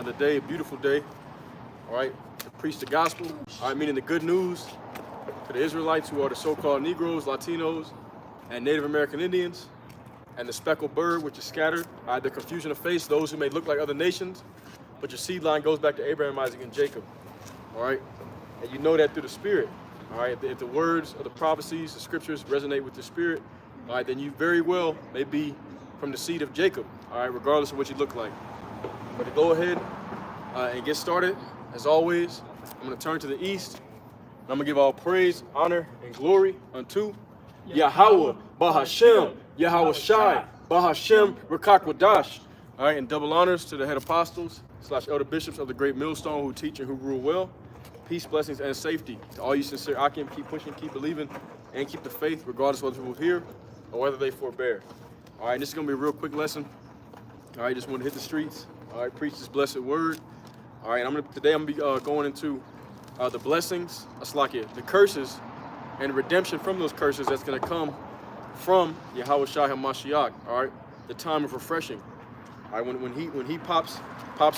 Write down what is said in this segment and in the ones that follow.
on the day, a beautiful day, all right, to preach the gospel, all right, meaning the good news to the Israelites who are the so-called Negroes, Latinos, and Native American Indians, and the speckled bird, which is scattered, all right, the confusion of face, those who may look like other nations, but your seed line goes back to Abraham, Isaac, and Jacob, all right? And you know that through the Spirit, all right? If the words of the prophecies, the scriptures resonate with the Spirit, all right, then you very well may be from the seed of Jacob, all right, regardless of what you look like. But to go ahead and get started, as always, I'm going to turn to the east, and I'm going to give all praise, honor, and glory unto Yahweh, Bahashem, Yahweh Shai, Bahashem, Rakakwadash. All right, and double honors to the head apostles / elder bishops of the great millstone who teach and who rule well. Peace, blessings, and safety to all you sincere Akim. Keep pushing, keep believing, and keep the faith, regardless of whether people hear or whether they forbear. All right, this is going to be a real quick lesson. All right, just want to hit the streets. All right, preach this blessed word. All right, today I'm going to be going into the blessings, the curses, and redemption from those curses that's going to come from Yahweh Shai HaMashiach. All right, the time of refreshing. All right, when he pops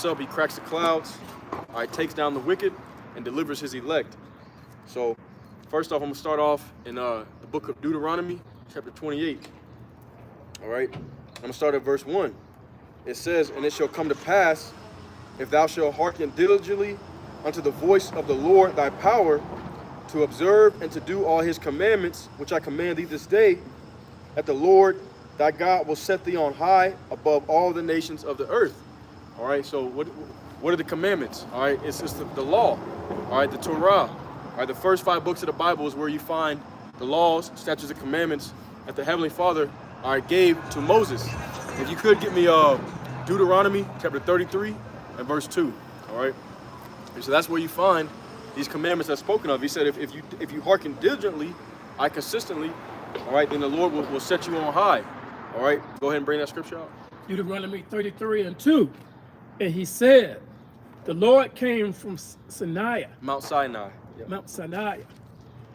up, he cracks the clouds. All right, takes down the wicked and delivers his elect. So, first off, I'm going to start off in the book of Deuteronomy, chapter 28. All right, I'm going to start at verse 1. It says, "And it shall come to pass, if thou shalt hearken diligently unto the voice of the Lord thy power, to observe and to do all his commandments, which I command thee this day, that the Lord thy God will set thee on high above all the nations of the earth." All right, so what are the commandments? All right, it's just the law. All right, the Torah. All right, the first 5 books of the Bible is where you find the laws, statutes, and commandments that the Heavenly Father, all right, gave to Moses. If you could get me Deuteronomy chapter 33 and verse 2. All right, and so that's where you find these commandments that's spoken of. He said, if you hearken diligently, consistently, all right, then the Lord will set you on high. All right, go ahead and bring that scripture out. Deuteronomy 33 and 2. And he said, the Lord came from Sinai, Mount Sinai. Yep. Mount Sinai,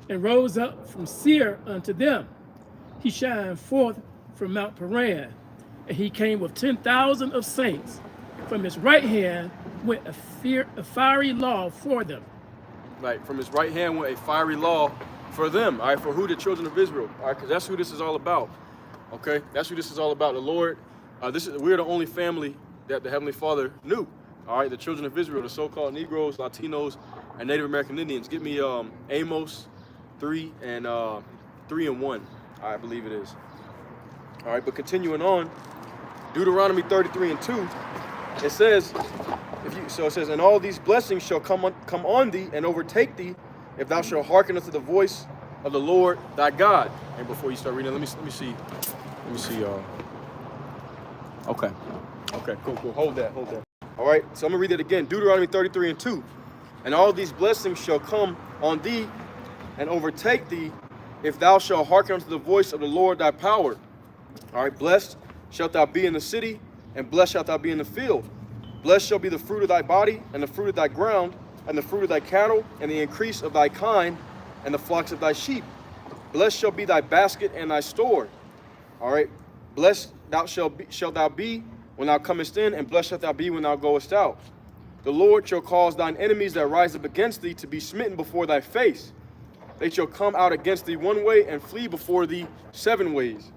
and rose up from Seir unto them. He shined forth from Mount Paran, and he came with 10,000 of saints. From his right hand went a fiery law for them. Right, from his right hand went a fiery law for them. All right, for who? The children of Israel. All right, because that's who this is all about. Okay, that's who this is all about. The Lord. We're the only family that the Heavenly Father knew. All right, the children of Israel, the so-called Negroes, Latinos, and Native American Indians. Give me Amos 3 and 1. I believe it is. All right, but continuing on, Deuteronomy 33 and 2, it says, and all these blessings shall come on thee and overtake thee, if thou shalt hearken unto the voice of the Lord thy God. And before you start reading, let me see. Okay, cool. Hold that. All right, so I'm gonna read it again. Deuteronomy 33 and 2. And all these blessings shall come on thee and overtake thee, if thou shalt hearken unto the voice of the Lord thy power. All right, blessed shalt thou be in the city, and blessed shalt thou be in the field. Blessed shall be the fruit of thy body, and the fruit of thy ground, and the fruit of thy cattle, and the increase of thy kind, and the flocks of thy sheep. Blessed shall be thy basket and thy store. All right, blessed shalt thou be when thou comest in, and blessed shalt thou be when thou goest out. The Lord shall cause thine enemies that rise up against thee to be smitten before thy face. They shall come out against thee one way, and flee before thee 7 ways.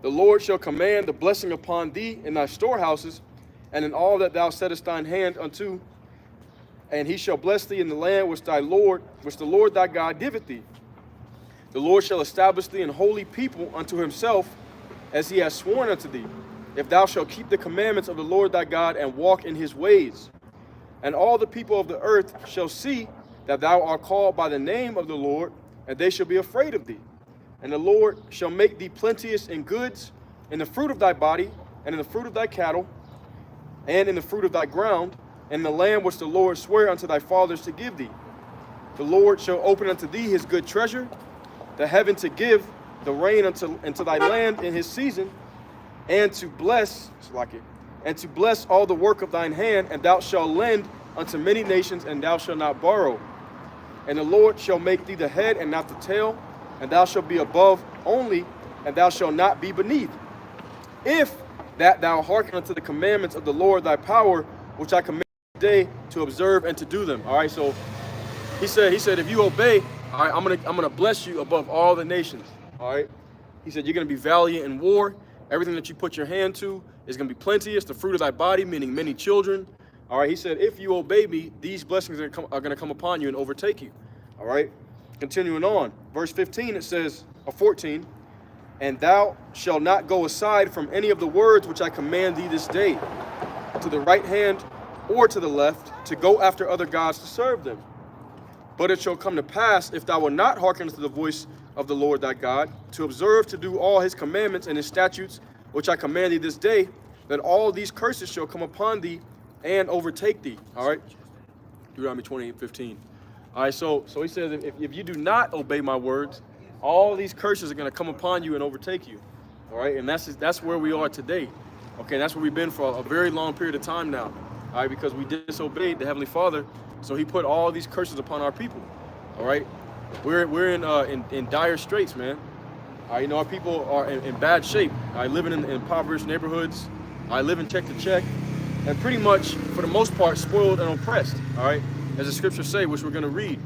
The Lord shall command the blessing upon thee in thy storehouses, and in all that thou settest thine hand unto, and he shall bless thee in the land which the Lord thy God giveth thee. The Lord shall establish thee an holy people unto himself, as he has sworn unto thee, if thou shalt keep the commandments of the Lord thy God and walk in his ways. And all the people of the earth shall see that thou art called by the name of the Lord, and they shall be afraid of thee. And the Lord shall make thee plenteous in goods, in the fruit of thy body, and in the fruit of thy cattle, and in the fruit of thy ground, and in the land which the Lord sware unto thy fathers to give thee. The Lord shall open unto thee his good treasure, the heaven to give the rain unto thy land in his season, and to bless all the work of thine hand, and thou shalt lend unto many nations, and thou shalt not borrow. And the Lord shall make thee the head and not the tail, and thou shalt be above only, and thou shalt not be beneath. If that thou hearken unto the commandments of the Lord thy power, which I command day to observe and to do them. All right, so he said, if you obey, all right, I'm gonna bless you above all the nations. All right, he said you're gonna be valiant in war. Everything that you put your hand to is gonna be plenteous. The fruit of thy body, meaning many children. All right, he said, if you obey me, these blessings are gonna come upon you and overtake you. All right, continuing on, verse 15 it says, or 14, and thou shalt not go aside from any of the words which I command thee this day, to the right hand or to the left, to go after other gods to serve them. But it shall come to pass, if thou wilt not hearken to the voice of the Lord thy God, to observe to do all his commandments and his statutes, which I command thee this day, that all these curses shall come upon thee and overtake thee. All right, Deuteronomy 28:15. All right, so he says, if you do not obey my words, all these curses are going to come upon you and overtake you. All right, and that's where we are today. Okay, that's where we've been for a very long period of time now. All right, because we disobeyed the Heavenly Father, so he put all these curses upon our people. All right, we're in dire straits, man. All right, you know, our people are in bad shape. Living in impoverished neighborhoods. Living check to check, and pretty much, for the most part, spoiled and oppressed. All right, as the scriptures say, which we're going to read.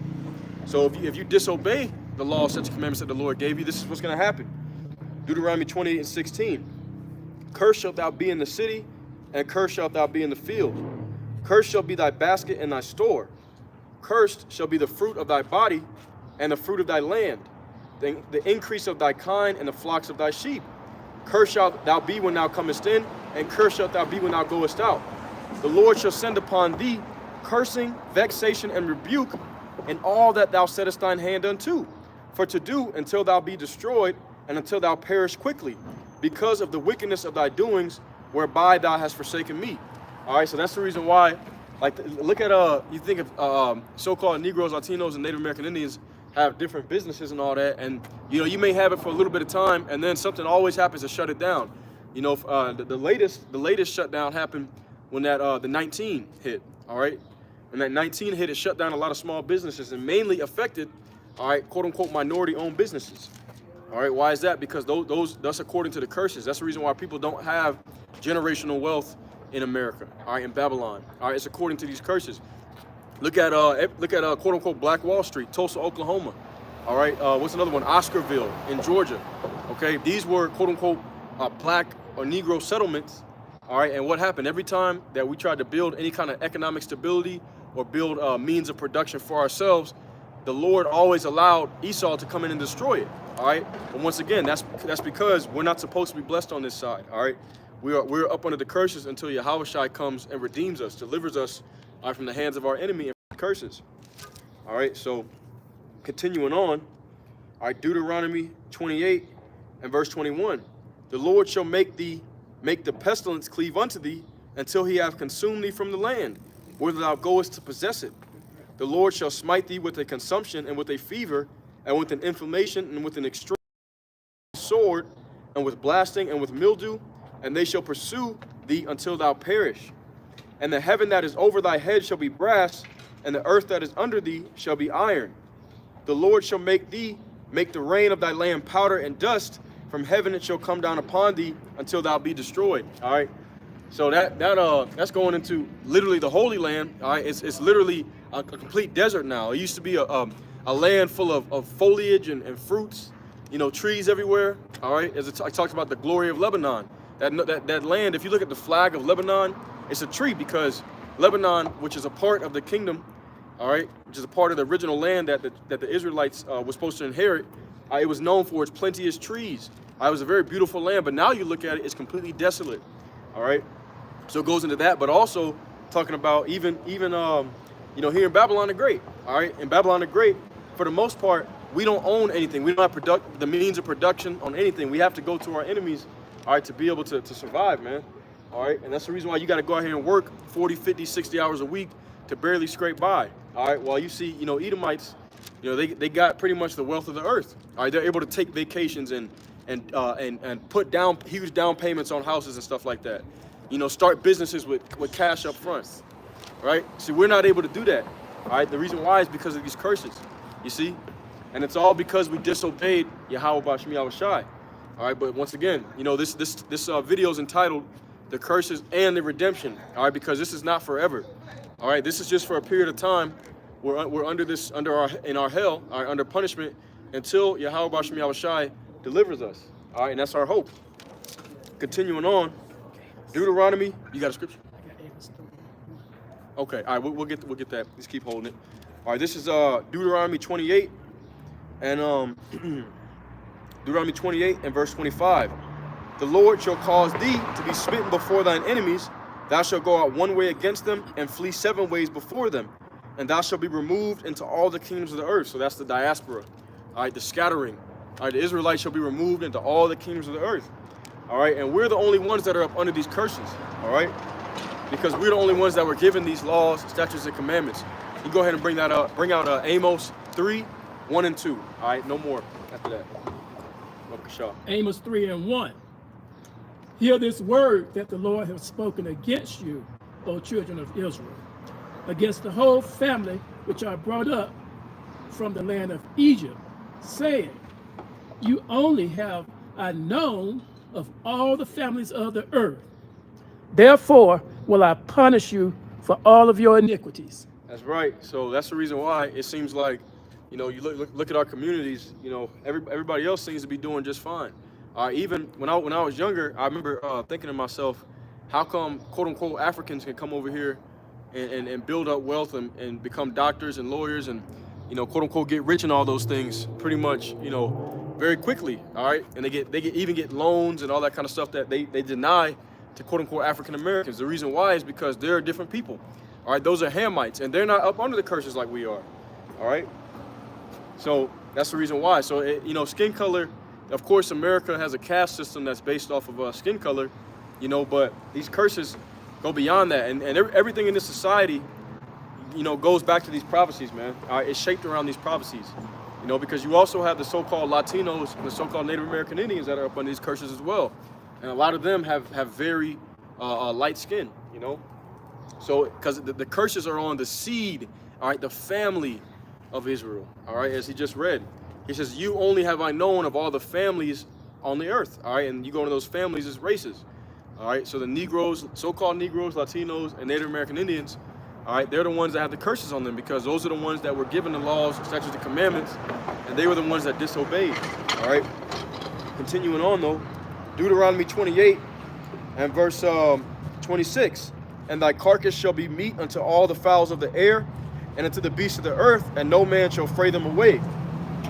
So if you disobey the law, such commandments that the Lord gave you, this is what's going to happen. Deuteronomy 28:16. Cursed shalt thou be in the city, and cursed shalt thou be in the field. Cursed shall be thy basket and thy store. Cursed shall be the fruit of thy body, and the fruit of thy land, the increase of thy kind, and the flocks of thy sheep. Cursed shalt thou be when thou comest in, and cursed shalt thou be when thou goest out. The Lord shall send upon thee cursing, vexation, and rebuke in all that thou settest thine hand unto, for to do until thou be destroyed, and until thou perish quickly, because of the wickedness of thy doings, whereby thou hast forsaken me. All right, so that's the reason why, like, look at, you think of so-called Negroes, Latinos, and Native American Indians have different businesses and all that, and, you know, you may have it for a little bit of time, and then something always happens to shut it down. You know, the latest shutdown happened when that the 19 hit, all right? When that 19 hit, it shut down a lot of small businesses and mainly affected, all right, quote-unquote, minority-owned businesses. All right, why is that? Because that's according to the curses. That's the reason why people don't have generational wealth in America, all right, in Babylon. All right, it's according to these curses. Look at quote-unquote Black Wall Street, Tulsa, Oklahoma. All right, what's another one? Oscarville in Georgia. Okay, these were quote-unquote black or Negro settlements. All right, and what happened? Every time that we tried to build any kind of economic stability or build means of production for ourselves, the Lord always allowed Esau to come in and destroy it. All right, but once again, that's because we're not supposed to be blessed on this side. All right, we're up under the curses until Yahushua comes and redeems us, delivers us from the hands of our enemy and from curses. All right, so continuing on. All right, Deuteronomy 28 and verse 21. The Lord shall make the pestilence cleave unto thee until he have consumed thee from the land, whither thou goest to possess it. The Lord shall smite thee with a consumption and with a fever and with an inflammation and with an extreme sword and with blasting and with mildew, and they shall pursue thee until thou perish. And the heaven that is over thy head shall be brass, and the earth that is under thee shall be iron. The Lord shall make the rain of thy land powder and dust. From heaven it shall come down upon thee until thou be destroyed. All right. So that's going into literally the Holy Land. All right. It's literally a complete desert now. It used to be a land full of foliage and fruits, you know, trees everywhere. All right. As I talked about the glory of Lebanon, that land. If you look at the flag of Lebanon, it's a tree because Lebanon, which is a part of the kingdom, all right, which is a part of the original land that the Israelites were supposed to inherit. It was known for its plenteous trees. It was a very beautiful land, but now you look at it, it's completely desolate. All right, so it goes into that, but also talking about even you know, here in Babylon the Great. All right, in Babylon the Great, for the most part, we don't own anything. We don't have the means of production on anything. We have to go to our enemies, all right, to be able to survive, man. All right, and that's the reason why you got to go out here and work 40, 50, 60 hours a week to barely scrape by. All right, while you see, you know, Edomites, you know, they got pretty much the wealth of the earth. All right, they're able to take vacations and put down huge down payments on houses and stuff like that. You know, start businesses with cash up front. Right? See, we're not able to do that. All right, the reason why is because of these curses. You see, and it's all because we disobeyed Yahweh B'Shem Yahushai. All right, but once again, you know, this video is entitled "The Curses and the Redemption." All right, because this is not forever. All right, this is just for a period of time. We're in our hell, all right, under punishment until Yahweh Bashem Yahushai delivers us. All right, and that's our hope. Continuing on, Deuteronomy. You got a scripture? Okay, all right, we'll get that. Just keep holding it. All right, this is Deuteronomy 28, and Deuteronomy 28 and verse 25. The Lord shall cause thee to be smitten before thine enemies. Thou shalt go out one way against them and flee 7 ways before them. And thou shalt be removed into all the kingdoms of the earth. So that's the diaspora. All right, the scattering. All right, the Israelites shall be removed into all the kingdoms of the earth. All right, and we're the only ones that are up under these curses. All right, because we're the only ones that were given these laws, statutes, and commandments. You go ahead and bring out Amos 3, 1 and 2. All right, no more after that. Okay, Amos 3 and 1. Hear this word that the Lord has spoken against you, O children of Israel, against the whole family which are brought up from the land of Egypt, saying, you only have I known of all the families of the earth. Therefore will I punish you for all of your iniquities. That's right. So that's the reason why it seems like, you know, you look at our communities, you know, everybody else seems to be doing just fine. Even when I was younger, I remember thinking to myself, how come quote unquote Africans can come over here and build up wealth and become doctors and lawyers and, you know, quote unquote get rich and all those things pretty much, you know, very quickly. All right. And they even get loans and all that kind of stuff that they deny to quote unquote African Americans. The reason why is because they're different people. All right. Those are Hamites and they're not up under the curses like we are. All right. So that's the reason why. So, you know, skin color. Of course, America has a caste system that's based off of skin color, you know, but these curses go beyond that. And everything in this society, you know, goes back to these prophecies, man. It's shaped around these prophecies, you know, because you also have the so-called Latinos and the so-called Native American Indians that are up under these curses as well. And a lot of them have very light skin, you know. So, because the curses are on the seed, all right, the family of Israel, all right, as he just read. He says, you only have I known of all the families on the earth, all right? And you go into those families as races, all right? So the Negroes, so-called Negroes, Latinos, and Native American Indians, all right, they're the ones that have the curses on them because those are the ones that were given the laws, statutes, and commandments, and they were the ones that disobeyed, all right? Continuing on, though, Deuteronomy 28 and verse 26, and thy carcass shall be meat unto all the fowls of the air and unto the beasts of the earth, and no man shall fray them away.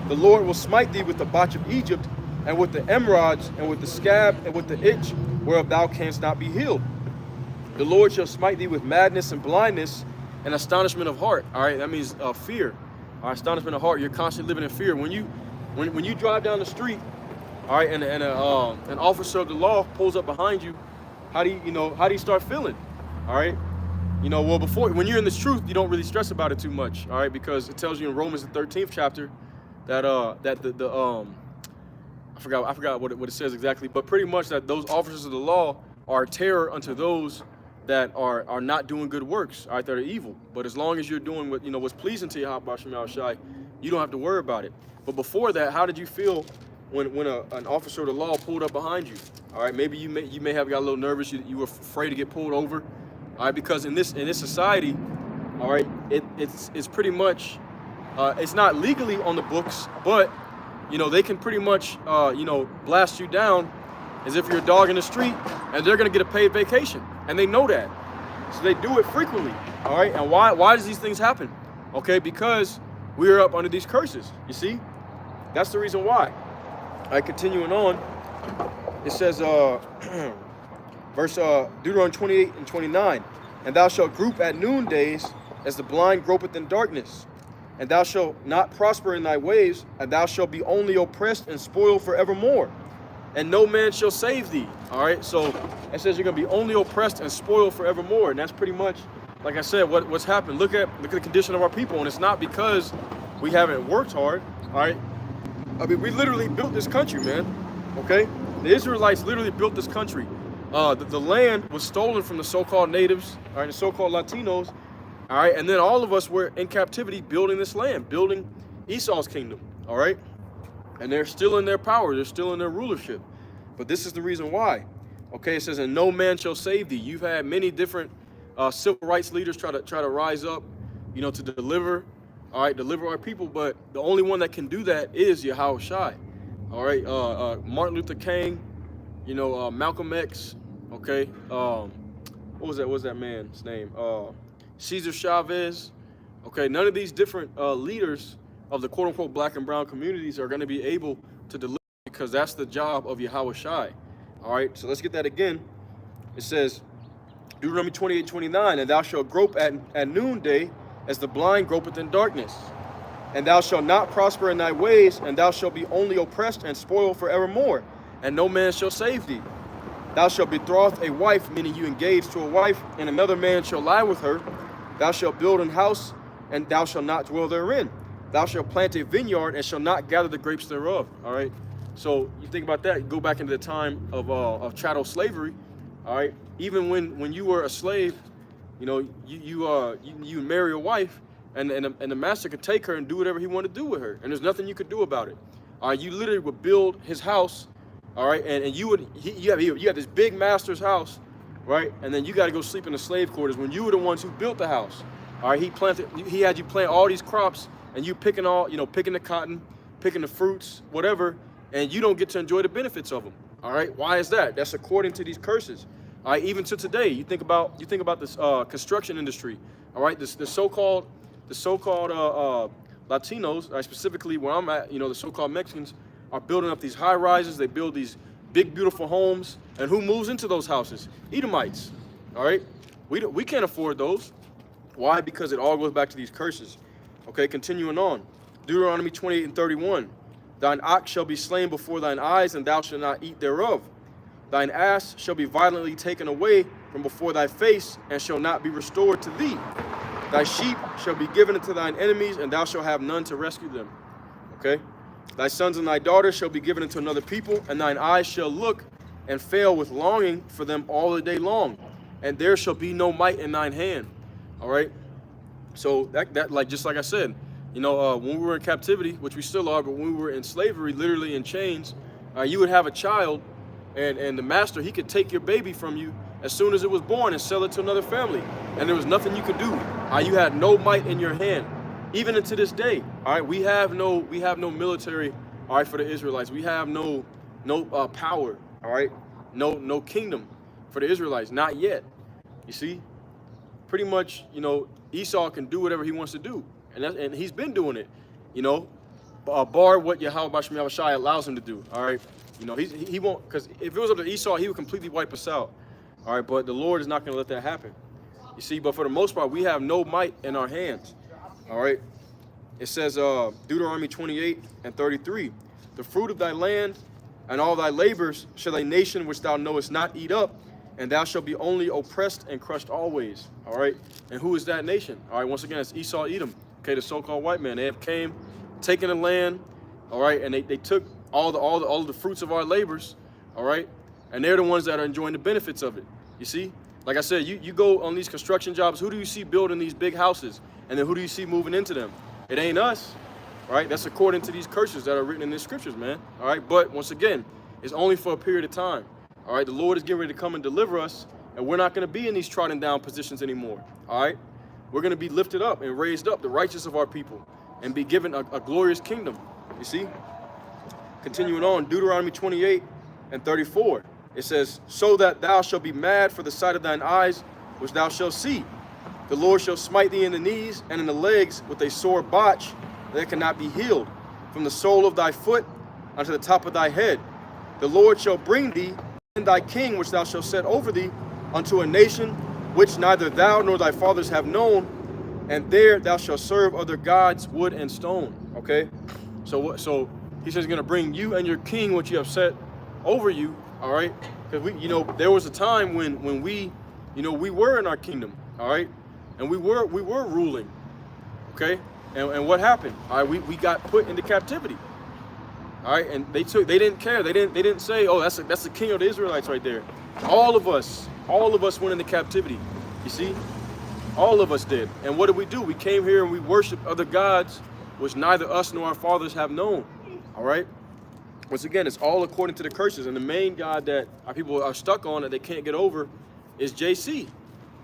The Lord will smite thee with the botch of Egypt, and with the emerods, and with the scab, and with the itch, whereof thou canst not be healed. The Lord shall smite thee with madness and blindness and astonishment of heart. All right, that means fear. All right, astonishment of heart. You're constantly living in fear. When you drive down the street, all right, and an officer of the law pulls up behind you, how do you start feeling? All right, you know, well, when you're in this truth, you don't really stress about it too much. All right, because it tells you in Romans the 13th chapter. That I forgot what it says exactly, but pretty much that those officers of the law are terror unto those that are not doing good works, all right, that are evil. But as long as you're doing what's pleasing to Yahweh Bashem Yahushai, you don't have to worry about it. But before that, how did you feel when an officer of the law pulled up behind you? All right, maybe you may have got a little nervous. You were afraid to get pulled over, all right, because in this society, all right, it's pretty much. It's not legally on the books, but, you know, they can pretty much, blast you down as if you're a dog in the street, and they're going to get a paid vacation. And they know that. So they do it frequently, all right? And why does these things happen? Okay, because we are up under these curses, you see? That's the reason why. All right, continuing on, it says, Deuteronomy 28 and 29, and thou shalt group at noondays as the blind gropeth in darkness. And thou shalt not prosper in thy ways, and thou shalt be only oppressed and spoiled forevermore. And no man shall save thee. All right, so it says you're going to be only oppressed and spoiled forevermore. And that's pretty much, like I said, what's happened. Look at the condition of our people. And it's not because we haven't worked hard. All right, I mean, we literally built this country, man. Okay, the Israelites literally built this country. The land was stolen from the so-called natives, all right, the so-called Latinos. All right, and then all of us were in captivity building this land, building Esau's kingdom, all right? And they're still in their power, they're still in their rulership. But this is the reason why. Okay, it says, and no man shall save thee. You've had many different civil rights leaders try to rise up, you know, to deliver, all right, deliver our people. But the only one that can do that is Yahushua. All right, Martin Luther King, you know, Malcolm X, okay, what was that man's name? Cesar Chavez, okay. None of these different leaders of the quote unquote black and brown communities are going to be able to deliver, because that's the job of Yahushua. All right, so let's get that again. It says, Deuteronomy 28:29, and thou shalt grope at noonday as the blind gropeth in darkness. And thou shalt not prosper in thy ways, and thou shalt be only oppressed and spoiled forevermore, and no man shall save thee. Thou shalt betroth a wife, meaning you engage to a wife, and another man shall lie with her. Thou shalt build an house, and thou shalt not dwell therein. Thou shalt plant a vineyard, and shalt not gather the grapes thereof. All right. So you think about that. You go back into the time of chattel slavery. All right. Even when you were a slave, you know, you marry a wife, and the master could take her and do whatever he wanted to do with her, and there's nothing you could do about it. All right. You literally would build his house. All right, and you have this big master's house, right? And then you got to go sleep in the slave quarters when you were the ones who built the house. All right, he had you plant all these crops, and you picking the cotton, picking the fruits, whatever, and you don't get to enjoy the benefits of them. All right, why is that? That's according to these curses. All right, even to today, you think about this construction industry. All right, the so-called Latinos, specifically where I'm at, you know, the so-called Mexicans, are building up these high rises. They build these big, beautiful homes. And who moves into those houses? Edomites. All right? We can't afford those. Why? Because it all goes back to these curses. Okay, continuing on. Deuteronomy 28:31. Thine ox shall be slain before thine eyes, and thou shalt not eat thereof. Thine ass shall be violently taken away from before thy face, and shall not be restored to thee. Thy sheep shall be given unto thine enemies, and thou shalt have none to rescue them. Okay? Thy sons and thy daughters shall be given unto another people, and thine eyes shall look and fail with longing for them all the day long, and there shall be no might in thine hand. All right. So that like just like I said, you know, when we were in captivity, which we still are, but when we were in slavery, literally in chains, you would have a child, and the master, he could take your baby from you as soon as it was born and sell it to another family, and there was nothing you could do. You had no might in your hand. Even to this day, all right, we have no military, all right, for the Israelites. We have no power, all right, no kingdom for the Israelites, not yet. You see, pretty much, you know, Esau can do whatever he wants to do, and he's been doing it, you know, bar what Yahushua allows him to do. All right, you know, he won't, because if it was up to Esau, he would completely wipe us out. All right, but the Lord is not going to let that happen. You see, but for the most part, we have no might in our hands. All right, it says Deuteronomy 28:33, the fruit of thy land and all thy labors shall a nation which thou knowest not eat up, and thou shalt be only oppressed and crushed always. All right, and who is that nation? All right, once again, it's Esau, Edom. Okay, the so-called white man. They have came, taken the land. All right, and they took all the fruits of our labors. All right, and they're the ones that are enjoying the benefits of it. You see, like I said, you go on these construction jobs. Who do you see building these big houses? And then who do you see moving into them? It ain't us, right? That's according to these curses that are written in the scriptures, man. All right, but once again, it's only for a period of time. All right, the Lord is getting ready to come and deliver us, and we're not going to be in these trodden down positions anymore. All right, we're going to be lifted up and raised up, the righteous of our people, and be given a glorious kingdom. You see? Continuing on, Deuteronomy 28:34, it says, so that thou shalt be mad for the sight of thine eyes, which thou shalt see. The Lord shall smite thee in the knees and in the legs with a sore botch that cannot be healed, from the sole of thy foot unto the top of thy head. The Lord shall bring thee and thy king, which thou shalt set over thee, unto a nation which neither thou nor thy fathers have known, and there thou shalt serve other gods, wood and stone. Okay, so he says he's going to bring you and your king, which you have set over you. All right, because there was a time when we were in our kingdom. All right. And we were ruling, okay? And what happened? All right, we got put into captivity. All right, and they didn't care. They didn't say, oh, that's the king of the Israelites right there. All of us went into captivity. You see, all of us did. And what did? We came here and we worshiped other gods, which neither us nor our fathers have known. All right. Once again, it's all according to the curses. And the main god that our people are stuck on that they can't get over is JC.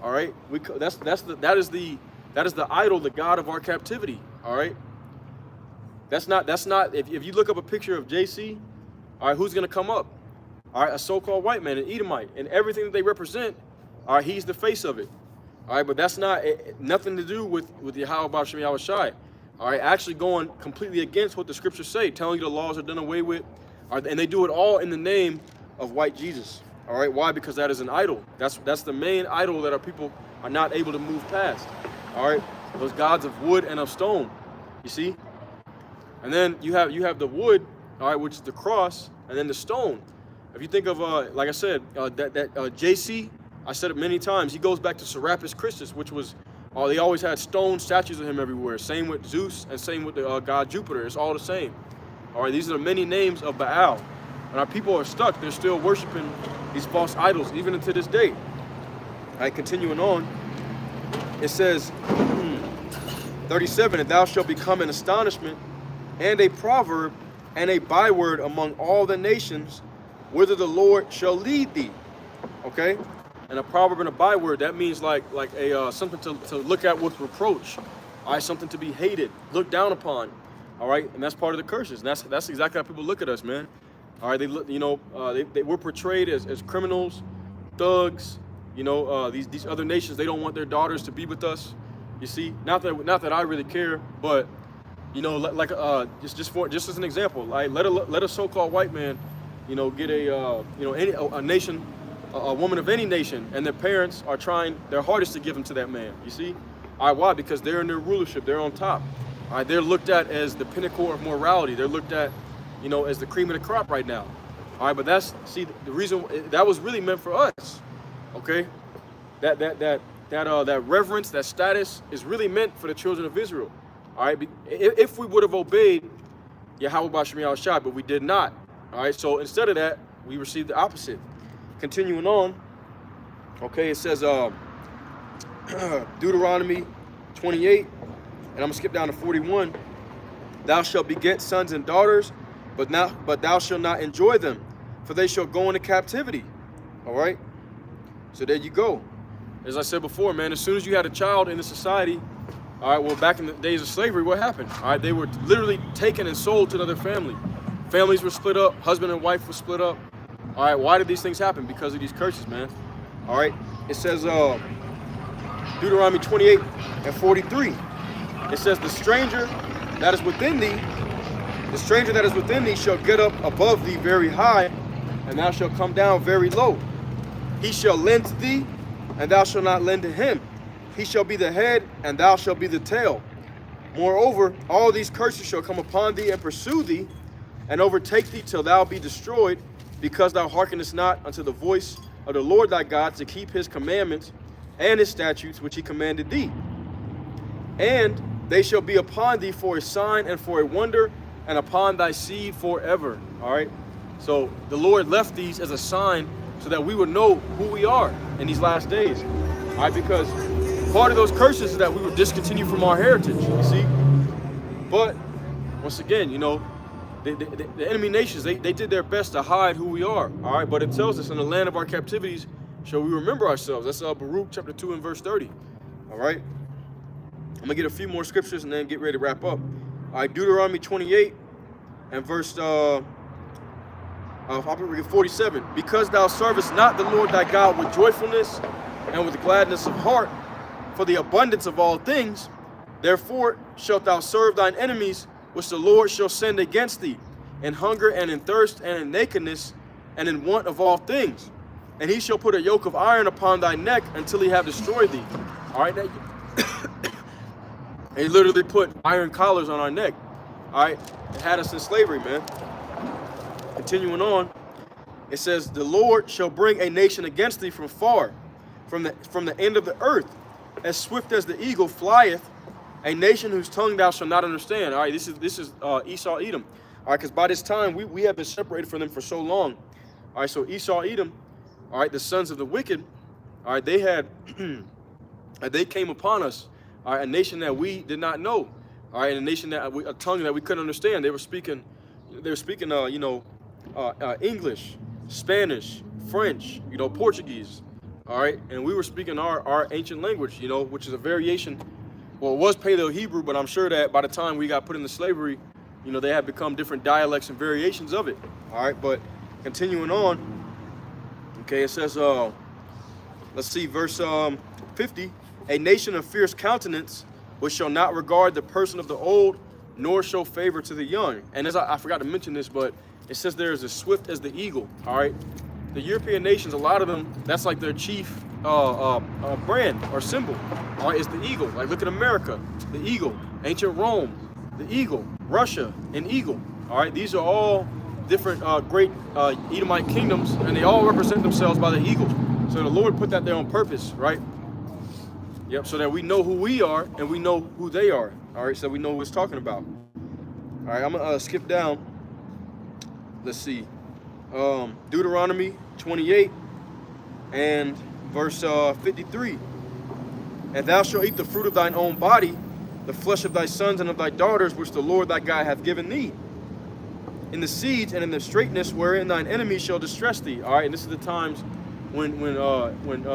All right, that is the idol, the god of our captivity. All right, that's not. If you look up a picture of JC, all right, who's gonna come up? All right, a so-called white man, an Edomite, and everything that they represent. All right, he's the face of it. All right, but that's nothing to do with Yahweh B'Shem Yahweh Shai. All right, actually going completely against what the scriptures say, telling you the laws are done away with, and they do it all in the name of white Jesus. All right, why? Because that is an idol. That's the main idol that our people are not able to move past. All right, those gods of wood and of stone. You see, and then you have the wood, all right, which is the cross, and then the stone. If you think of like I said, JC, I said it many times. He goes back to Serapis Christus, which was they always had stone statues of him everywhere. Same with Zeus and same with the god Jupiter. It's all the same. All right, these are the many names of Baal. And our people are stuck. They're still worshiping these false idols, even to this day. All right, continuing on. It says, 37, and thou shalt become an astonishment and a proverb and a byword among all the nations, whither the Lord shall lead thee. Okay? And a proverb and a byword, that means like a something to look at with reproach. All right, something to be hated, looked down upon. All right, and that's part of the curses. And that's exactly how people look at us, man. All right, they look, we're portrayed as criminals, thugs. These other nations, they don't want their daughters to be with us. You see, not that I really care, but just as an example, like let a so-called white man, get a nation, a woman of any nation, and their parents are trying their hardest to give them to that man. You see, all right, why? Because they're in their rulership, they're on top. All right, they're looked at as the pinnacle of morality. They're looked at, as the cream of the crop right now. All right, but the reason that was really meant for us. Okay, that reverence, that status is really meant for the children of Israel. All right, if we would have obeyed Yahweh B'Shem Yahweh Shai, but we did not. All right, so instead of that, we received the opposite. Continuing on, okay, it says Deuteronomy 28, and I'm gonna skip down to 41. Thou shalt beget sons and daughters, but thou shalt not enjoy them, for they shall go into captivity. All right. So there you go. As I said before, man, as soon as you had a child in the society, all right, well, back in the days of slavery, what happened? All right, they were literally taken and sold to another family. Families were split up, husband and wife were split up. All right, why did these things happen? Because of these curses, man. All right, it says Deuteronomy 28 and 43. It says, the stranger that is within thee shall get up above thee very high, and thou shalt come down very low. He shall lend to thee, and thou shalt not lend to him. He shall be the head, and thou shalt be the tail. Moreover, all these curses shall come upon thee and pursue thee, and overtake thee till thou be destroyed, because thou hearkenest not unto the voice of the Lord thy God to keep his commandments and his statutes which he commanded thee. And they shall be upon thee for a sign and for a wonder, and upon thy seed forever. All right? So the Lord left these as a sign so that we would know who we are in these last days. All right? Because part of those curses is that we would discontinue from our heritage, you see? But once again, the enemy nations, they did their best to hide who we are. All right? But it tells us in the land of our captivities, shall we remember ourselves. That's Baruch chapter 2 and verse 30. All right? I'm going to get a few more scriptures and then get ready to wrap up. All right, Deuteronomy 28 and verse 47. Because thou servest not the Lord thy God with joyfulness and with gladness of heart, for the abundance of all things, therefore shalt thou serve thine enemies, which the Lord shall send against thee, in hunger and in thirst and in nakedness and in want of all things. And he shall put a yoke of iron upon thy neck until he have destroyed thee. All right, now he literally put iron collars on our neck. All right, it had us in slavery, man. Continuing on, it says, the Lord shall bring a nation against thee from far, from the end of the earth, as swift as the eagle flieth, a nation whose tongue thou shalt not understand. All right, this is Esau, Edom. All right, because by this time we have been separated from them for so long. All right, so Esau, Edom, all right, the sons of the wicked, all right, they came upon us. All right, a nation that we did not know. All right, and a nation a tongue that we couldn't understand. They were speaking, English, Spanish, French, Portuguese. all right? And we were speaking our ancient language, you know, which is a variation. Well, it was Paleo-Hebrew, but I'm sure that by the time we got put into slavery, you know, they had become different dialects and variations of it, all right? But continuing on, okay, it says, let's see, verse 50, a nation of fierce countenance, which shall not regard the person of the old, nor show favor to the young. And as I forgot to mention this, but it says there is as swift as the eagle, all right? The European nations, a lot of them, that's like their chief brand or symbol, all right? It's the eagle. Like, look at America, the eagle. Ancient Rome, the eagle. Russia, an eagle, all right? These are all different great Edomite kingdoms, and they all represent themselves by the eagle. So the Lord put that there on purpose, right? Yep, so that we know who we are and we know who they are, all right? So we know who it's talking about. All right, I'm gonna skip down. Let's see. Deuteronomy 28 and verse 53. And thou shalt eat the fruit of thine own body, the flesh of thy sons and of thy daughters, which the Lord thy God hath given thee, in the siege and in the straitness wherein thine enemies shall distress thee. All right, and this is the times when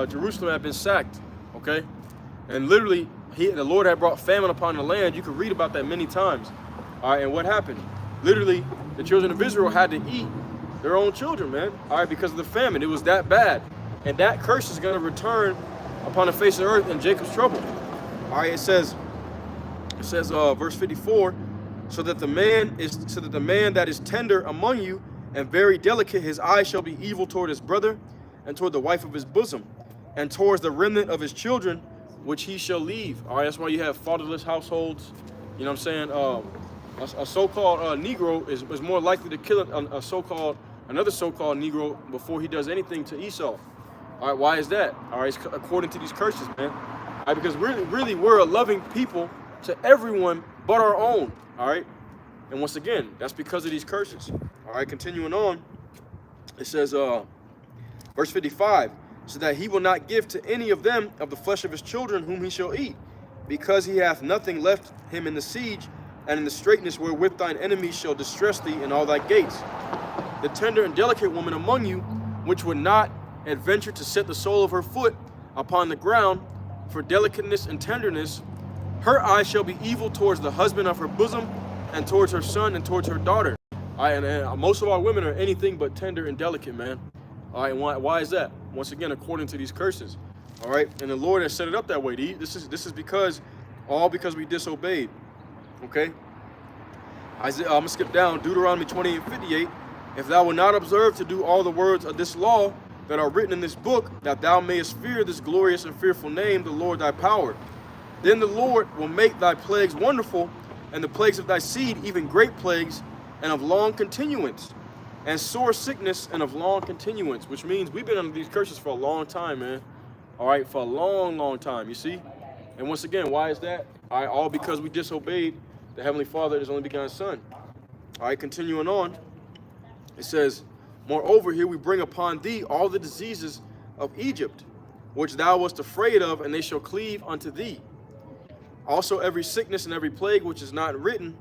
Jerusalem had been sacked, okay? And literally, the Lord had brought famine upon the land. You could read about that many times. All right, and what happened? Literally, the children of Israel had to eat their own children, man, all right, because of the famine. It was that bad. And that curse is going to return upon the face of the earth in Jacob's trouble. All right, it says, verse 54, so that the man that is tender among you and very delicate, his eye shall be evil toward his brother and toward the wife of his bosom and towards the remnant of his children, which he shall leave. All right, that's why you have fatherless households. You know what I'm saying? A so-called Negro is more likely to kill another so-called Negro before he does anything to Esau. All right, why is that? All right, it's according to these curses, man. All right, because really, we're a loving people to everyone but our own. All right, and once again, that's because of these curses. All right, continuing on, it says, verse 55. So that he will not give to any of them of the flesh of his children whom he shall eat, because he hath nothing left him in the siege, and in the straitness wherewith thine enemies shall distress thee in all thy gates. The tender and delicate woman among you, which would not adventure to set the sole of her foot upon the ground for delicateness and tenderness, her eye shall be evil towards the husband of her bosom, and towards her son, and towards her daughter. All right, and most of our women are anything but tender and delicate, man. All right, why is that? Once again, according to these curses. All right, and the Lord has set it up that way. This is because we disobeyed. Okay. I'm gonna skip down. Deuteronomy 28 and 58. If thou wilt not observe to do all the words of this law that are written in this book, that thou mayest fear this glorious and fearful name, the Lord thy power, then the Lord will make thy plagues wonderful, and the plagues of thy seed even great plagues, and of long continuance, and sore sickness and of long continuance, which means we've been under these curses for a long time, man. All right, for a long time, you see? And once again, why is that? All right, all because we disobeyed the Heavenly Father, his only begotten Son. All right, continuing on, it says, moreover, here we bring upon thee all the diseases of Egypt, which thou wast afraid of, and they shall cleave unto thee. Also every sickness and every plague which is not written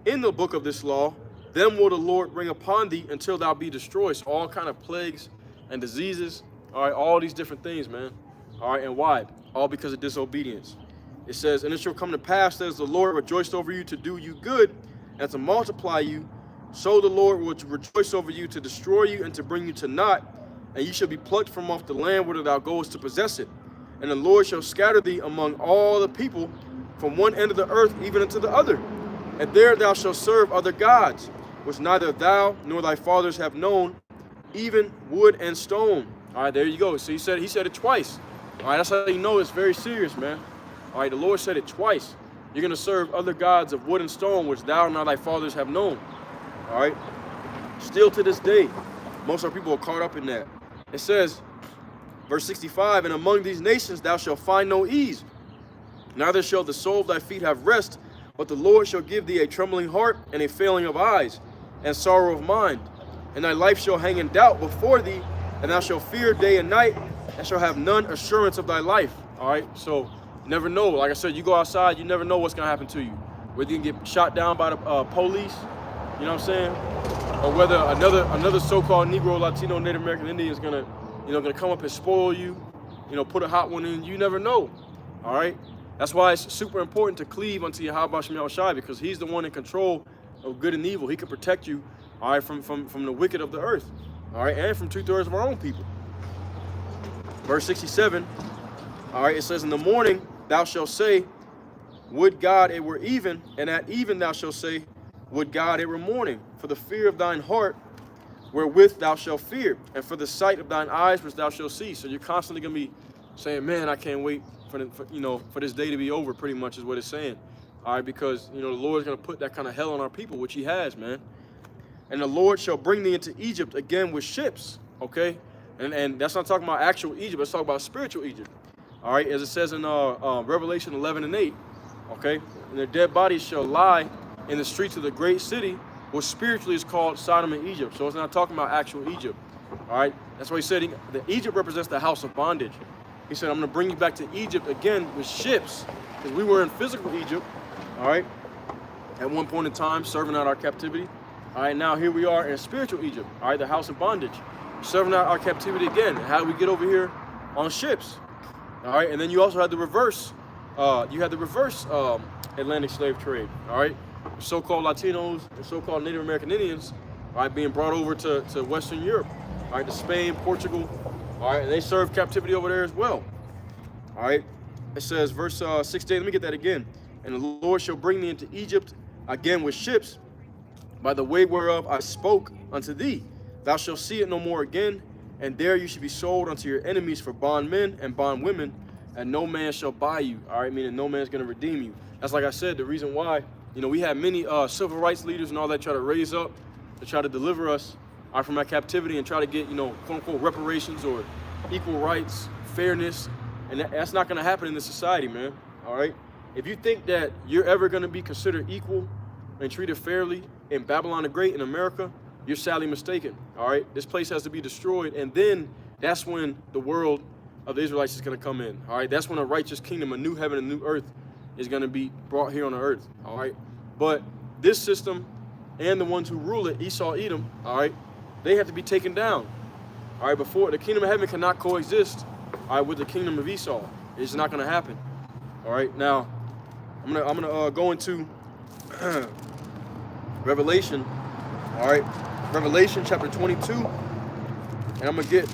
in the book of this law, them will the Lord bring upon thee until thou be destroyed. So all kind of plagues and diseases, all right, all these different things, man. All right, and why? All because of disobedience. It says, and it shall come to pass, says the Lord rejoiced over you to do you good and to multiply you. So the Lord will rejoice over you to destroy you and to bring you to naught, and you shall be plucked from off the land whither thou goest to possess it. And the Lord shall scatter thee among all the people from one end of the earth even unto the other. And there thou shalt serve other gods, which neither thou nor thy fathers have known, even wood and stone. All right, there you go. So he said it twice. All right, that's how you know it's very serious, man. All right, the Lord said it twice. You're going to serve other gods of wood and stone, which thou nor thy fathers have known. All right, still to this day, most of our people are caught up in that. It says, verse 65, and among these nations thou shalt find no ease, neither shall the sole of thy feet have rest, but the Lord shall give thee a trembling heart and a failing of eyes and sorrow of mind. And thy life shall hang in doubt before thee, and thou shalt fear day and night, and shall have none assurance of thy life. All right, so you never know. Like I said, you go outside, you never know what's going to happen to you. Whether you can get shot down by the police, you know what I'm saying? Or whether another so-called Negro, Latino, Native American Indian is gonna come up and spoil you. put a hot one in. You never know. All right. That's why it's super important to cleave unto Yahweh Shem Yahushai, because he's the one in control of good and evil. He can protect you, all right, from the wicked of the earth, all right, and from 2/3 of our own people. Verse 67, all right, it says, in the morning thou shalt say, would God it were even, and at even thou shalt say, would God it were morning, for the fear of thine heart wherewith thou shalt fear, and for the sight of thine eyes which thou shalt see. So you're constantly going to be saying, man, I can't wait for this day to be over, pretty much is what it's saying. All right, because, the Lord's going to put that kind of hell on our people, which he has, man. And the Lord shall bring thee into Egypt again with ships, okay? And that's not talking about actual Egypt, let's talk about spiritual Egypt. All right, as it says in Revelation 11:8, okay? And their dead bodies shall lie in the streets of the great city, which spiritually is called Sodom and Egypt. So it's not talking about actual Egypt, all right? That's why he said that Egypt represents the house of bondage. He said, I'm going to bring you back to Egypt again with ships, because we were in physical Egypt, all right, at one point in time, serving out our captivity. All right, now here we are in spiritual Egypt, all right, the house of bondage, serving out our captivity again. And how do we get over here? On ships, all right? And then you also had the reverse, Atlantic slave trade, all right? So-called Latinos and so-called Native American Indians, all right, being brought over to Western Europe, all right, to Spain, Portugal, all right, and they serve captivity over there as well. All right, it says, verse 16, let me get that again. And the Lord shall bring thee into Egypt again with ships, by the way whereof I spoke unto thee. Thou shalt see it no more again, and there you shall be sold unto your enemies for bondmen and bondwomen, and no man shall buy you. All right, meaning no man's going to redeem you. That's like I said, the reason why, we had many civil rights leaders and all that try to raise up to try to deliver us from our captivity and try to get, quote unquote, reparations or equal rights, fairness. And that's not going to happen in this society, man. All right. If you think that you're ever going to be considered equal and treated fairly in Babylon the Great in America, you're sadly mistaken. All right. This place has to be destroyed. And then that's when the world of the Israelites is going to come in. All right. That's when a righteous kingdom, a new heaven and new earth is going to be brought here on the earth. All right. But this system and the ones who rule it, Esau, Edom, all right, they have to be taken down. All right, before the kingdom of heaven cannot coexist, all right, with the kingdom of Esau. It's not going to happen. All right, now I'm gonna go into Revelation. All right, Revelation chapter 22, and I'm gonna get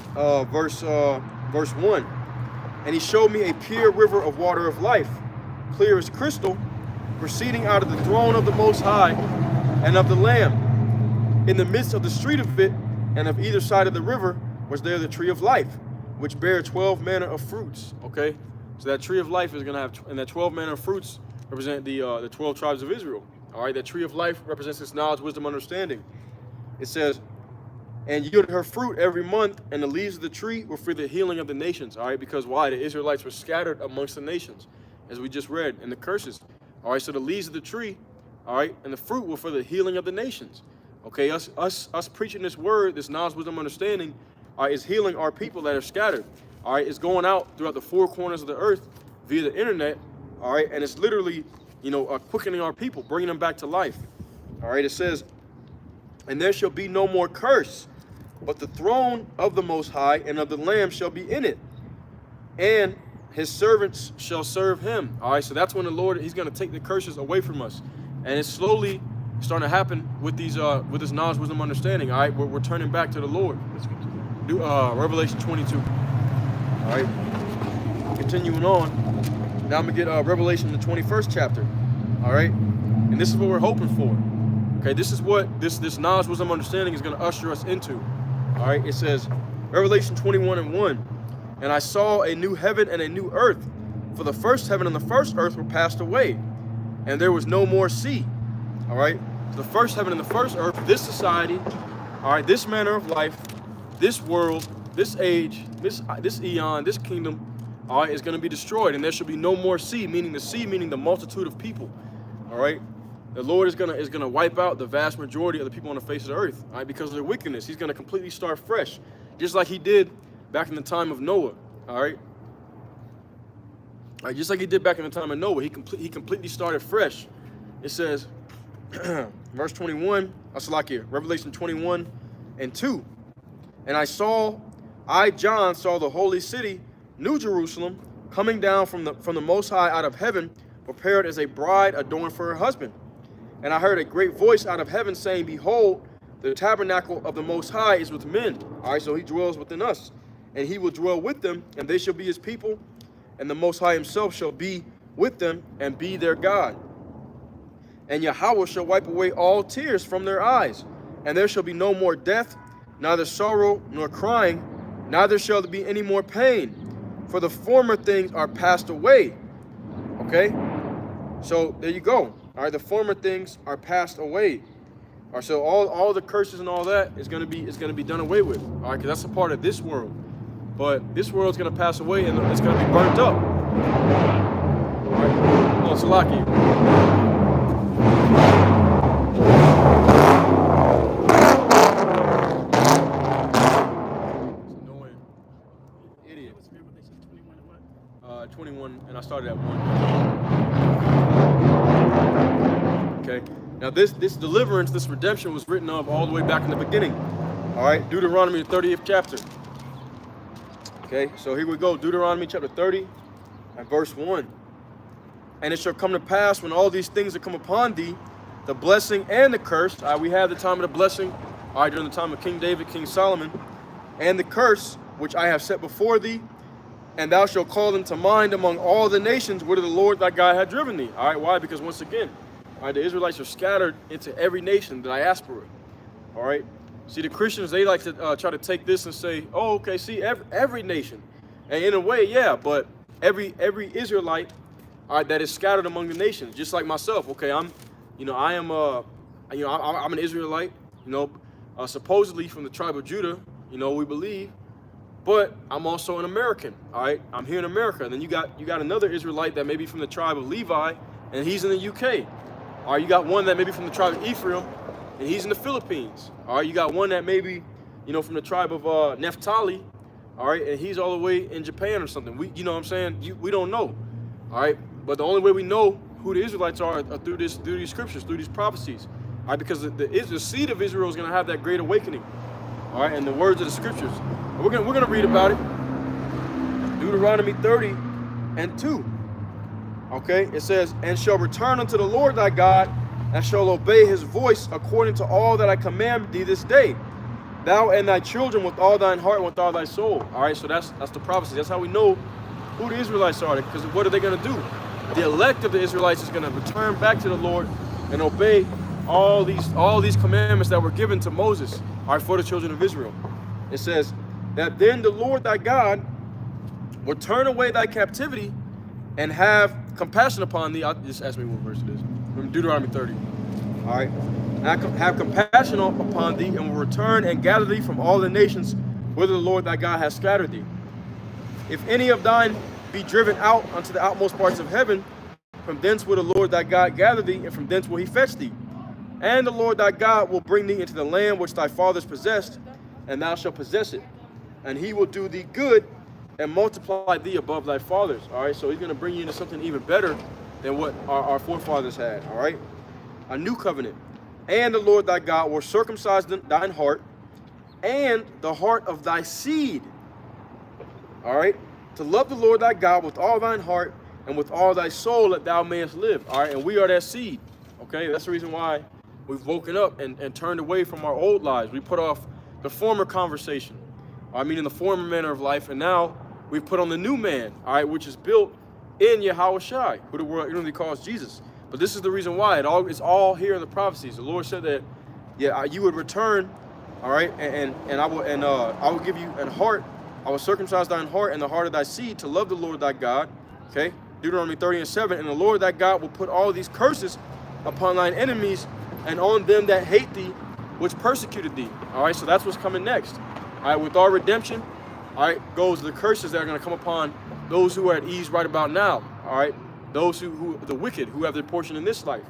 verse 1. And he showed me a pure river of water of life, clear as crystal, proceeding out of the throne of the Most High and of the Lamb. In the midst of the street of it, and of either side of the river, was there the tree of life, which bare 12 manner of fruits. Okay, so that tree of life is gonna have, and that 12 manner of fruits represent the 12 tribes of Israel. All right, that tree of life represents its knowledge, wisdom, understanding. It says, and yielded her fruit every month, and the leaves of the tree were for the healing of the nations. All right, because why? The Israelites were scattered amongst the nations, as we just read in the curses. All right, so the leaves of the tree, all right, and the fruit were for the healing of the nations. Okay, us preaching this word, this knowledge, wisdom, understanding, is healing our people that are scattered. All right, it's going out throughout the four corners of the earth via the internet. All right, and it's literally, quickening our people, bringing them back to life. All right, it says, and there shall be no more curse, but the throne of the Most High and of the Lamb shall be in it, and his servants shall serve him. All right, so that's when the Lord, he's going to take the curses away from us, and it's slowly starting to happen with these with this knowledge, wisdom, understanding. All right, we're turning back to the Lord. Let's get to Revelation 22. All right, continuing on. Now I'm gonna get Revelation, the 21st chapter. All right, and this is what we're hoping for. Okay, this is what this knowledge, wisdom, understanding is going to usher us into. All right, it says, Revelation 21:1, and I saw a new heaven and a new earth, for the first heaven and the first earth were passed away, and there was no more sea. All right, so the first heaven and the first earth, this society, all right, this manner of life, this world, this age, this eon, this kingdom, all right, is going to be destroyed, and there shall be no more sea, meaning the multitude of people. All right. The Lord is gonna wipe out the vast majority of the people on the face of the earth, all right, because of their wickedness. He's gonna completely start fresh, just like he did back in the time of Noah. All right, just like he did back in the time of Noah. He completely started fresh. It says, verse 21. Revelation 21:2. And I, John, saw the holy city New Jerusalem, coming down from the Most High out of heaven, prepared as a bride adorned for her husband. And I heard a great voice out of heaven saying, Behold, the tabernacle of the Most High is with men. All right, so he dwells within us. And he will dwell with them, and they shall be his people. And the Most High himself shall be with them and be their God. And Yahweh shall wipe away all tears from their eyes. And there shall be no more death, neither sorrow nor crying, neither shall there be any more pain. For the former things are passed away. Okay? So there you go. All right, the former things are passed away. All right, so all the curses and all that is gonna be done away with. All right, because that's a part of this world. But this world's gonna pass away and it's gonna be burnt up. All right, oh, Salaki. It's annoying. Idiot. 21, and I started at 1. Okay. Now this deliverance, this redemption was written of all the way back in the beginning. All right, Deuteronomy, the 30th chapter. Okay, so here we go, Deuteronomy chapter 30 and verse 1. And it shall come to pass when all these things are come upon thee, the blessing and the curse. All right, we had the time of the blessing, all right, during the time of King David, King Solomon, and the curse which I have set before thee, and thou shalt call them to mind among all the nations whither the Lord thy God hath driven thee. All right, why? Because once again, all right, the Israelites are scattered into every nation, the diaspora. All right. See, the Christians, they like to try to take this and say, oh, okay, see, every nation. And in a way, yeah, but every Israelite, all right, that is scattered among the nations, just like myself. Okay, I'm an Israelite, supposedly from the tribe of Judah, we believe, but I'm also an American, all right? I'm here in America. And then you got another Israelite that may be from the tribe of Levi, and he's in the UK. All right, you got one that may be from the tribe of Ephraim, and he's in the Philippines. All right, you got one that may be, from the tribe of Naphtali, all right, and he's all the way in Japan or something. You know what I'm saying? We don't know, all right? But the only way we know who the Israelites are through these scriptures, through these prophecies, all right? Because the seed of Israel is going to have that great awakening, all right? And the words of the scriptures, and we're gonna read about it. Deuteronomy 30 and 2. Okay, it says, and shall return unto the Lord thy God, and shall obey his voice according to all that I command thee this day, thou and thy children with all thine heart and with all thy soul. All right, so that's the prophecy. That's how we know who the Israelites are, because what are they going to do? The elect of the Israelites is going to return back to the Lord and obey all these commandments that were given to Moses, all right, for the children of Israel. It says that then the Lord thy God will turn away thy captivity and have compassion upon thee. Just ask me what verse it is. From Deuteronomy 30. All right. Have compassion upon thee, and will return and gather thee from all the nations whither the Lord thy God has scattered thee. If any of thine be driven out unto the outmost parts of heaven, from thence will the Lord thy God gather thee, and from thence will he fetch thee. And the Lord thy God will bring thee into the land which thy fathers possessed, and thou shalt possess it. And he will do thee good, and multiply thee above thy fathers. All right, so he's going to bring you into something even better than what our forefathers had. All right, a new covenant. And the Lord thy God will circumcise thine heart and the heart of thy seed. All right, to love the Lord thy God with all thine heart and with all thy soul, that thou mayest live. All right, and we are that seed. Okay, that's the reason why we've woken up and turned away from our old lives. We put off the former conversation, I mean in the former manner of life, and now we've put on the new man, all right, which is built in Yahushua, who the world usually calls Jesus. But this is the reason why it's all here in the prophecies. The Lord said that, yeah, you would return, all right, and I will give you an heart. I will circumcise thine heart and the heart of thy seed to love the Lord thy God. Okay, Deuteronomy 30 and 7. And the Lord thy God will put all these curses upon thine enemies and on them that hate thee, which persecuted thee. All right, so that's what's coming next. All right, with our redemption, all right, goes the curses that are going to come upon those who are at ease right about now. All right, those who the wicked who have their portion in this life.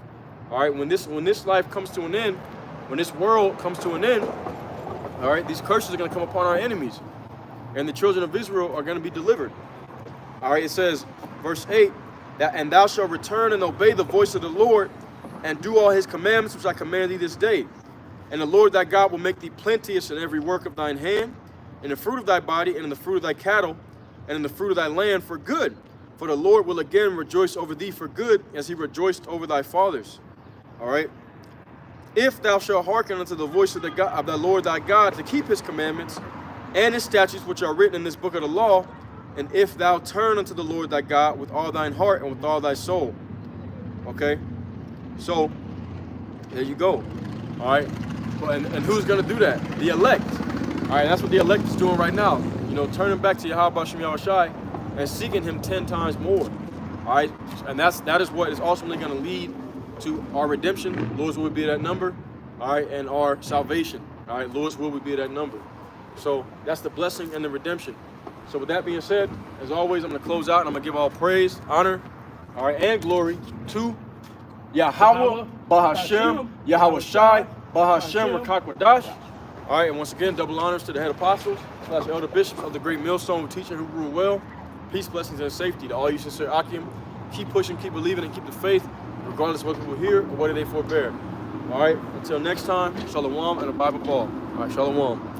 All right, when this life comes to an end, when this world comes to an end, all right, these curses are going to come upon our enemies, and the children of Israel are going to be delivered. All right, it says, verse 8, that and thou shalt return and obey the voice of the Lord, and do all his commandments which I command thee this day. And the Lord thy God will make thee plenteous in every work of thine hand, in the fruit of thy body, and in the fruit of thy cattle, and in the fruit of thy land for good. For the Lord will again rejoice over thee for good, as he rejoiced over thy fathers. All right. If thou shalt hearken unto the voice of the Lord thy God, to keep his commandments and his statutes which are written in this book of the law, and if thou turn unto the Lord thy God with all thine heart and with all thy soul. Okay? So, there you go. All right? And who's going to do that? The elect. All right, that's what the elect is doing right now. You know, turning back to Yahweh Shem Yahushai and seeking him 10 times more. All right? And that is what is ultimately going to lead to our redemption. Lord's will be that number. All right? And our salvation. All right? Lord's will be that number. So, that's the blessing and the redemption. So with that being said, as always, I'm going to close out and I'm going to give all praise, honor, all right, and glory to Yahweh, Bahashem, Yahweh Shai, Bahashem, Rakakwadash. All right, and once again, double honors to the head apostles, / elder bishops of the great millstone teaching who rule well. Peace, blessings, and safety to all you sincere Akim. Keep pushing, keep believing, and keep the faith, regardless of what people hear or what they forbear. All right, until next time, Shalom and a Bible call. All right, Shalom.